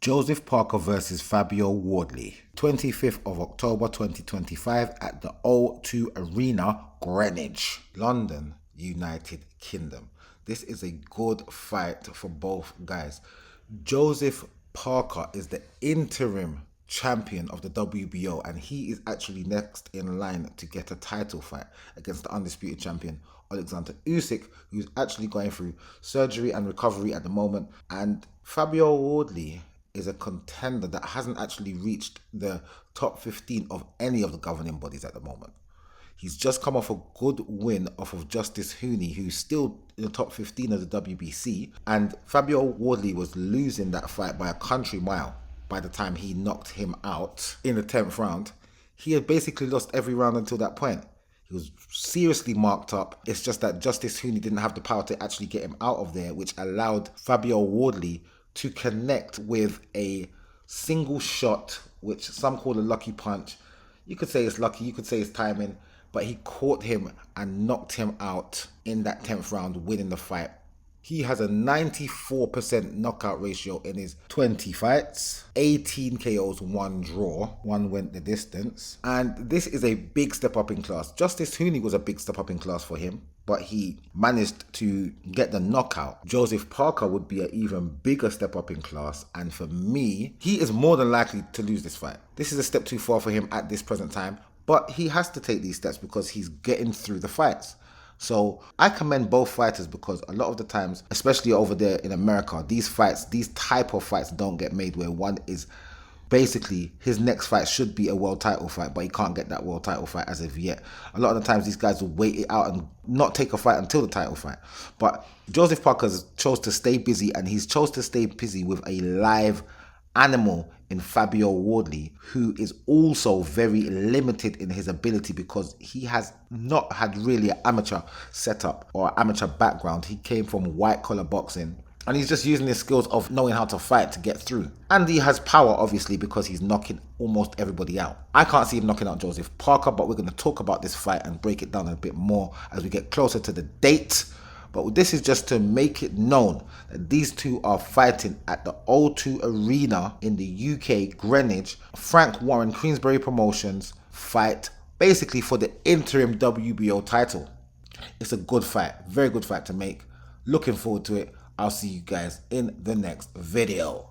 Joseph Parker versus Fabio Wardley, 25th of October 2025 at the O2 Arena, Greenwich, London, United Kingdom. This is a good fight for both guys. Joseph Parker is the interim champion of the WBO, and he is actually next in line to get a title fight against the undisputed champion Oleksandr Usyk, who's actually going through surgery and recovery at the moment. And Fabio Wardley is a contender that hasn't actually reached the top 15 of any of the governing bodies at the moment. He's just come off a good win off of Justice Hooney, who's still in the top 15 of the WBC. And Fabio Wardley was losing that fight by a country mile by the time he knocked him out in the 10th round. He had basically lost every round until that point. He was seriously marked up. It's just that Justice Hooney didn't have the power to actually get him out of there, which allowed Fabio Wardley to connect with a single shot, which some call a lucky punch. You could say it's lucky, you could say it's timing, but he caught him and knocked him out in that 10th round, winning the fight. He has a 94% knockout ratio in his 20 fights, 18 KOs, 1 draw, 1 went the distance. And this is a big step up in class. Justice Hooney was a big step up in class for him, but he managed to get the knockout. Joseph Parker would be an even bigger step up in class, and for me, he is more than likely to lose this fight. This is a step too far for him at this present time, but he has to take these steps because he's getting through the fights. So I commend both fighters because a lot of the times, especially over there in America, these type of fights don't get made, where one is basically his next fight should be a world title fight, but he can't get that world title fight as of yet. A lot of the times these guys will wait it out and not take a fight until the title fight. But Joseph Parker chose to stay busy, and he's chose to stay busy with a live animal in Fabio Wardley, who is also very limited in his ability because he has not had really an amateur setup or amateur background. He came from white collar boxing, and he's just using his skills of knowing how to fight to get through. And he has power, obviously, because he's knocking almost everybody out. I can't see him knocking out Joseph Parker, but we're going to talk about this fight and break it down a bit more as we get closer to the date. But this is just to make it known that these two are fighting at the O2 Arena in the UK, Greenwich. Frank Warren Queensberry Promotions fight basically for the interim WBO title. It's a good fight, very good fight to make. Looking forward to it. I'll see you guys in the next video.